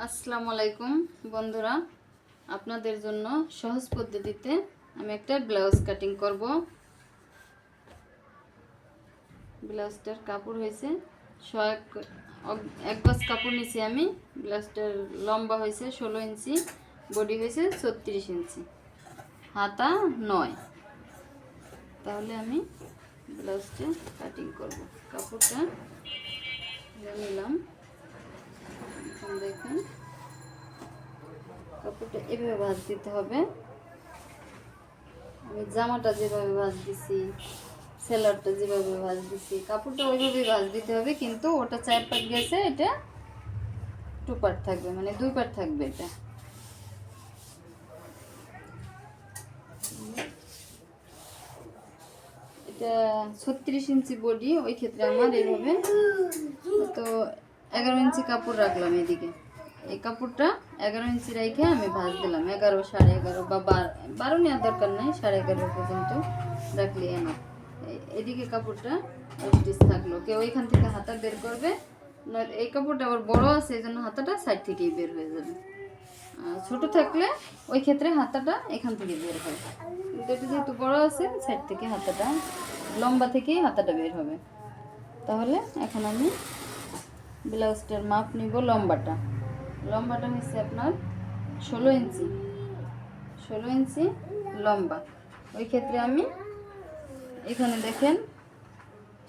আসসালামু আলাইকুম বন্ধুরা, আপনাদের জন্য সহজ পদ্ধতিতে আমি একটা ব্লাউজ কাটিং করব। ব্লাউজটার কাপড় হয়েছে এক গজ কাপড় নিছি আমি। ব্লাউজটার লম্বা হয়েছে 16 ইঞ্চি, বডি হয়েছে 36 ইঞ্চি, হাতা 9। তাহলে আমি ব্লাউজটা কাটিং করব। কাপড়টা নিলাম, দেখুন কাপড়টা এভাবে ভাঁজ দিতে হবে। আমি জামাটা যেভাবে ভাঁজ দিছি, সেলারটা যেভাবে ভাঁজ দিছি, কাপড়টা ওইভাবেই ভাঁজ দিতে হবে। কিন্তু ওটা 4 পাট গেছে, এটা 2 পাট থাকবে, মানে 2 পাট থাকবে। এটা 36 ইঞ্চি বডি, ওই ক্ষেত্রে আমার এইভাবে তো 11 ইঞ্চি কাপড় রাখলাম এদিকে। এই কাপড়টা 11 ইঞ্চি রেখে আমি ভাঁজ দিলাম। 11, 11.5 বা 12 নেওয়ার দরকার নেই, 11.5 পর্যন্ত রাখলে এনাফ। এদিকে কাপড়টা স্টিচ থাকলো, কেউ এখান থেকে হাতা বের করবে। এই কাপড়টা আবার বড় আছে, এই জন্য হাতাটা সাইড থেকেই বের হয়ে যাবে। ছোট থাকলে ওই ক্ষেত্রে হাতাটা এখান থেকে বের হয়, কিন্তু এটা যেহেতু বড় আছে, সাইড থেকে হাতাটা, লম্বা থেকেই হাতাটা বের হবে। তাহলে এখন আমি ব্লাউজটার মাপ নিব। লম্বাটা হচ্ছে আপনার 16 ইঞ্চি, 16 ইঞ্চি লম্বা। ওই ক্ষেত্রে আমি এখানে দেখেন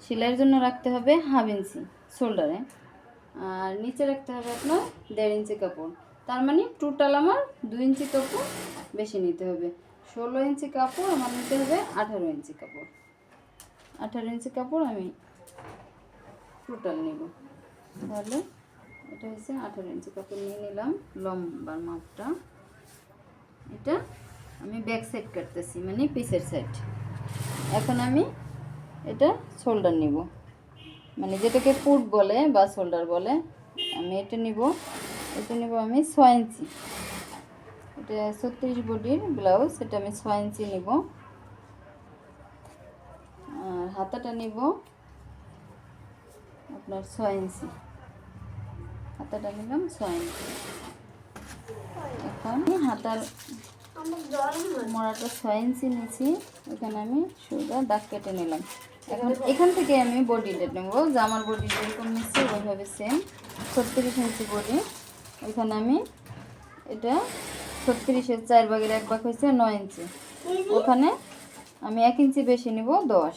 সেলাইয়ের জন্য রাখতে হবে 1/2 ইঞ্চি শোল্ডারে, আর নিচে রাখতে হবে আপনার 1.5 ইঞ্চি কাপড়। তার মানে টোটাল আমার 2 ইঞ্চি কাপড় বেশি নিতে হবে। 16 ইঞ্চি কাপড় আমার নিতে হবে 18 ইঞ্চি কাপড়। 18 ইঞ্চি কাপড় আমি টোটাল নেব। তাহলে এটা হচ্ছে 18 ইঞ্চি কাপড় নিয়ে নিলাম। লম্বার মাপটা এটা আমি ব্যাক সাইড কাটতেছি, মানে পিসের সাইড। এখন আমি এটা শোল্ডার নিব, মানে যেটাকে পুট বলে বা শোল্ডার বলে। আমি এটা নিব আমি 6 ইঞ্চি। এটা 36 বডির ব্লাউজ, এটা আমি 6 ইঞ্চি নিব। আর হাতাটা নিব আপনার 6 ইঞ্চি, হাতাটা নিলাম 6 ইঞ্চি। এখন হাতার মোড়াটা 6 ইঞ্চি নিয়েছি, এখানে আমি সোজা দাগ কেটে নিলাম। এখন এখান থেকে আমি বডিটা নেব, জামার বডি যেরকম নিচ্ছি ওইভাবে সেম 36 ইঞ্চি বডি। ওইখানে আমি এটা 36-এর 4 ভাগের 1 ভাগ হয়েছে 9 ইঞ্চি, ওখানে আমি 1 ইঞ্চি বেশি নিব 10।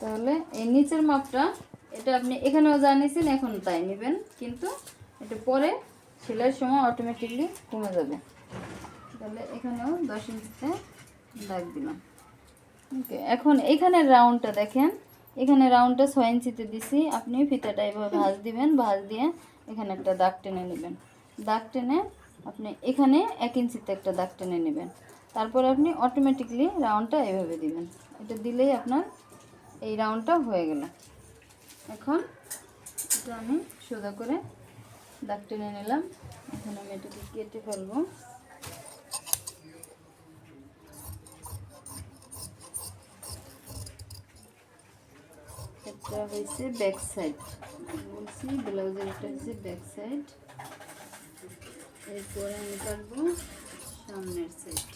তাহলে এই নিচের মাপটা এটা আপনি এখানেও যা নিয়েছেন এখন তাই নেবেন, কিন্তু এটা পরে সেলাইয়ের সময় অটোমেটিকলি কমে যাবে। তাহলে এখানেও 10 ইঞ্চিতে দাগ দিলাম। ওকে, এখন এখানের রাউন্ডটা দেখেন, এখানে রাউন্ডটা 6 ইঞ্চিতে দিছি। আপনি ফিতাটা এভাবে ভাঁজ দিবেন, ভাঁজ দিয়ে এখানে একটা দাগ টেনে নেবেন। দাগ টেনে আপনি এখানে 1 ইঞ্চিতে একটা দাগ টেনে নেবেন। তারপর আপনি অটোমেটিকলি রাউন্ডটা এভাবে দিবেন। এটা দিলেই আপনার এই রাউন্ডটা হয়ে গেল। এখন এটা আমি সোজা করে দাগ টেনে নিলাম। এখন আমি এটাকে কেটে ফেলবো। এটা হয়েছে ব্যাক সাইড, বলছি ব্লাউজের এটা হচ্ছে ব্যাক সাইড। এরপরে আমি কাটবো সামনের সাইড।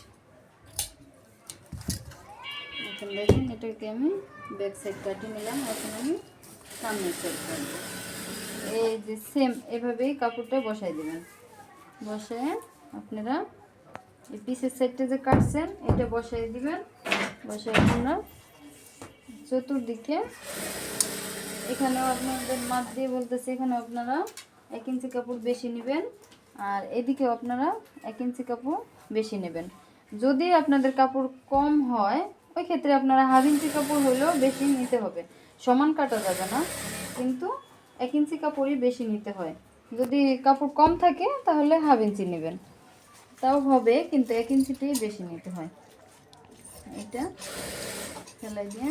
এখন দেখেন এটাকে আমি ব্যাক সাইড কাটিয়ে নিলাম। এখন আমি সামনের সাইড কাটবো। এই যে সেম এভাবেই কাপড়টা বসাই দেবেন। বসায় আপনারা এই পিসের সাইডটা যে কাটছেন এটা বসাই দিবেন। বসায় আপনারা চতুর্দিকে, এখানেও আপনাদের মাপ দিয়ে বলতেছে, এখানে আপনারা 1 ইঞ্চি কাপড় বেশি নেবেন, আর এদিকেও আপনারা 1 ইঞ্চি কাপড় বেশি নেবেন। যদি আপনাদের কাপড় কম হয় ওই ক্ষেত্রে আপনারা 1/2 ইঞ্চি কাপড় হলেও বেশি নিতে হবে। সমান কাটা যাবে না, কিন্তু 1 ইঞ্চি কাপড়ই বেশি নিতে হয়। যদি কাপড় কম থাকে তাহলে 1/2 ইঞ্চি নেবেন, তাও হবে, কিন্তু 1 ইঞ্চিতেই বেশি নিতে হয়। এটা সেলাই দিয়ে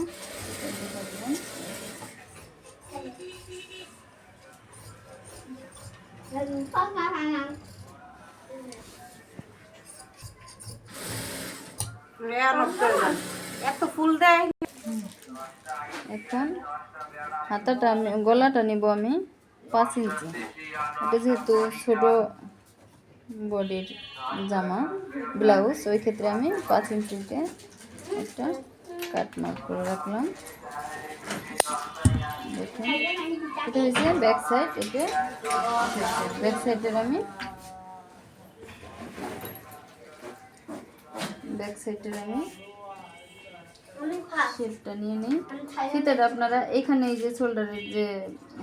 দেবেন। এত ফুল দেয়। এখন হাতাটা আমি গলাটা নিব আমি 5 ইঞ্চি। এটা যেহেতু ছোট বডির জামা ব্লাউজ, ওই ক্ষেত্রে আমি 5 ইঞ্চিতে একটা কাট মার্ক করে রাখলাম। দেখুন এটা হচ্ছে ব্যাক সাইড, এটা ব্যাক সাইডের আমি শেপটা নিয়ে নিই। ফিতাটা আপনারা এখানে এই যে শোল্ডারের যে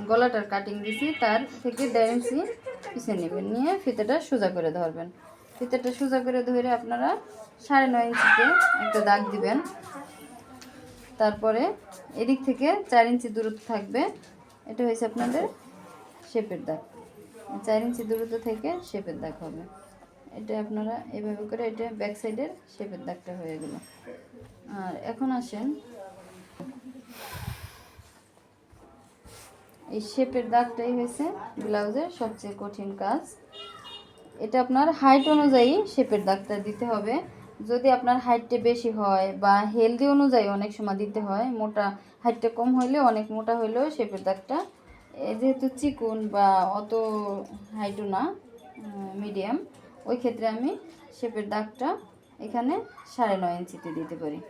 গলাটার কাটিং দিছি তার থেকে 1.5 ইঞ্চি পিছিয়ে নেবেন, নিয়ে ফিতাটা সোজা করে ধরবেন। ফিতাটা সোজা করে ধরে আপনারা 9.5 ইঞ্চিতে একটা দাগ দিবেন। তারপরে এদিক থেকে 4 ইঞ্চি দূরত্ব থাকবে, এটা হয়েছে আপনাদের শেপের দাগ। 4 ইঞ্চি দূরত্ব থেকে শেপের দাগ হবে। এটা আপনারা এভাবে করে, এটা ব্যাক সাইডের শেপের দাগটা হয়ে গেল। আর এখন আসেন এই শেপের দাগটাই হয়েছে ব্লাউজের সবচেয়ে কঠিন কাজ। এটা আপনার হাইট অনুযায়ী শেপের দাগটা দিতে হবে। যদি আপনার হাইটটা বেশি হয় বা হেলদি অনুযায়ী অনেক সময় দিতে হয়, মোটা হাইটটা কম হইলে অনেক মোটা হইলেও শেপের দাগটা, যেহেতু চিকুন বা অত হাইটও না মিডিয়াম, ওই ক্ষেত্রে আমি শেপের দাগটা এখানে 9.5 ইঞ্চিতে দিতে পারি।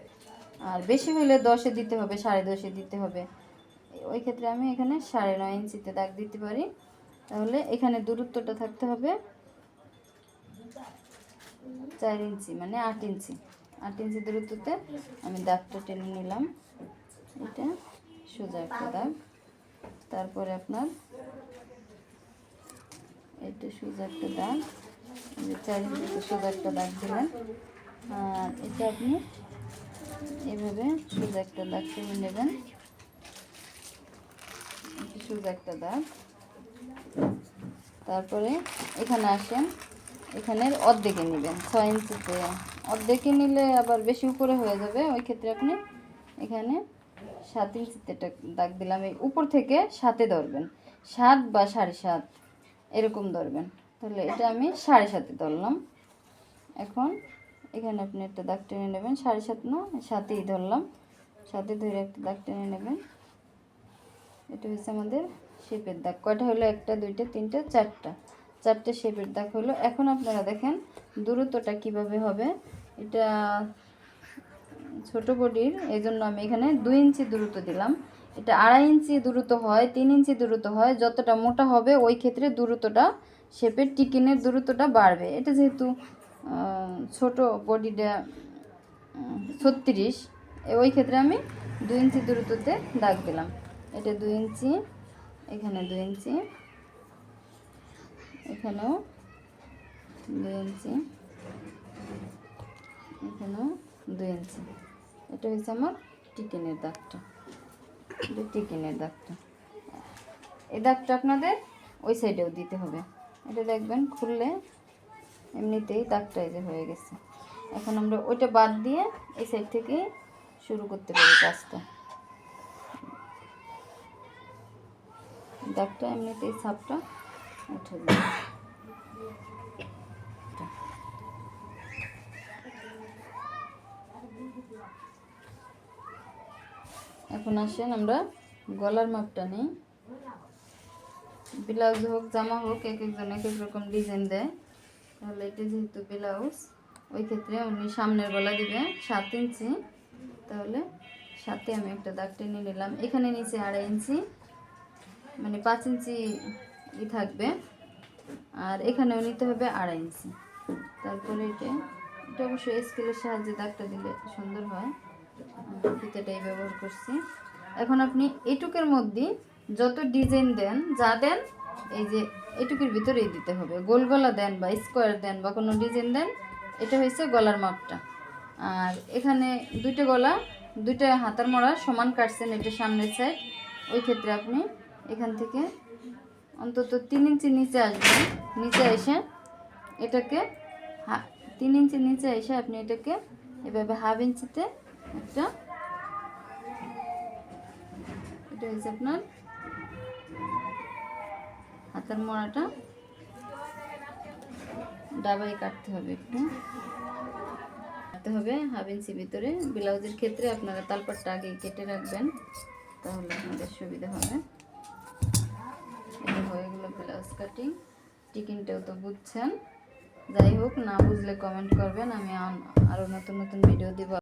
আর বেশি হইলে 10-এ দিতে হবে, 10.5-এ দিতে হবে। ওই ক্ষেত্রে আমি এখানে 9.5 ইঞ্চিতে দাগ দিতে পারি। তাহলে এখানে দূরত্বটা থাকতে হবে 4 ইঞ্চি, মানে 8 ইঞ্চি। 8 ইঞ্চি দূরত্বতে আমি দাগটা টেনে নিলাম। এটা সোজা একটা দাগ। তারপরে আপনার এটা সোজা একটা দাগ, 4 ইঞ্চিতে সোজা একটা দাগ দিলেন। আর এটা আপনি এভাবে সোজা একটা দাগ টেনে নেবেন, সোজা একটা দাগ। তারপরে এখানে আসেন, এখানের অর্ধেকে নেবেন 6 ইঞ্চিতে। অর্ধেকে নিলে আবার বেশি উপরে হয়ে যাবে, ওই ক্ষেত্রে আপনি এখানে 7 ইঞ্চিতে একটা দাগ দিলাম। এই উপর থেকে 7-এ ধরবেন, 7 বা 7.5 এরকম ধরবেন। তাহলে এটা আমি 7.5-এ ধরলাম। এখন এখানে আপনি একটা দাগ টেনে নেবেন, 7.5 না 7-এই ধরলাম। 7-এ ধরে একটা দাগ টেনে নেবেন। এটা হচ্ছে আমাদের শেপের দাগ। কয়টা হলো? 1, 2, 3, 4টা শেপের দাগ হলো। এখন আপনারা দেখেন দূরত্বটা কিভাবে হবে। এটা ছোট বডির, এই জন্য আমি এখানে 2 ইঞ্চি দূরত্ব দিলাম। এটা 2.5 ইঞ্চি দূরত্ব হয়, 3 ইঞ্চি দূরত্ব হয়। যতটা মোটা হবে ওই ক্ষেত্রে দূরত্বটা, শেপের টিকিনের দূরত্বটা বাড়বে। এটা যেহেতু ছোট বডিটা 36, ওই ক্ষেত্রে আমি 2 ইঞ্চি দূরত্বতে দাগ দিলাম। এটা 2 ইঞ্চি, এখানে 2 ইঞ্চি, এখানেও 2 ইঞ্চি, এখানেও 2 ইঞ্চি। এটা হচ্ছে আমার টিকিনের দাগটা। এটা টিকিনের দাগটা। এই দাগটা আপনাদের ওই সাইডেও দিতে হবে। এটা দেখবেন খুললে এমনিতেই দাগটা এই যে হয়ে গেছে। এখন আমরা ওইটা বাদ দিয়ে এই সাইড থেকে শুরু করতে পারি কাজটা। দাগটা এমনিতেই ছাপটা উঠে যাবে। এখন আসেন আমরা গলার মাপটা নিই। ব্লাউজ হোক জামা হোক, এক একজন এক এক রকম ডিজাইন দেয়। তাহলে এটা যেহেতু ব্লাউজ, ওই ক্ষেত্রে উনি সামনের গলা দিবে 7 ইঞ্চি। তাহলে 7-এ আমি একটা দাগ টেনে নিলাম। এখানে নিচে 2.5 ইঞ্চি, মানে 5 ইঞ্চি থাকবে। আর এখানেও নিতে হবে 2.5 ইঞ্চি। তারপরে এটা অবশ্যই স্কেলের সাহায্যে দাগটা দিলে সুন্দর হয়। ফিতাটাই ব্যবহার করছি। এখন আপনি এটুকের মধ্যে যত ডিজাইন দেন, যা দেন, এই যে এটুকুর ভিতরেই দিতে হবে। গোল গলা দেন বা স্কোয়ার দেন বা কোনো ডিজাইন দেন, এটা হয়েছে গলার মাপটা। আর এখানে 2টা গলা, 2টা হাতার মোড়া সমান কাটছেন, এটা সামনের সাইড। ওই ক্ষেত্রে আপনি এখান থেকে অন্তত 3 ইঞ্চি নিচে আসবেন। নিচে এসে এটাকে 3 ইঞ্চি নিচে এসে আপনি এটাকে এভাবে 1/2 ইঞ্চিতে একটা, এটা হচ্ছে আপনার হাতার মোড়াটা ডাবায় কাটতে হবে, একটু কাটতে হবে 1/2 ইঞ্চি ভিতরে। ব্লাউজের ক্ষেত্রে আপনারা তালপাটটা আগে কেটে রাখবেন, তাহলে আপনাদের সুবিধা হবে। এটা হয়ে ব্লাউজ কাটিং, টিকিনটাও তো বুঝছেন। যাই হোক, না বুঝলে কমেন্ট করবেন, আমি আরও নতুন নতুন ভিডিও দিব।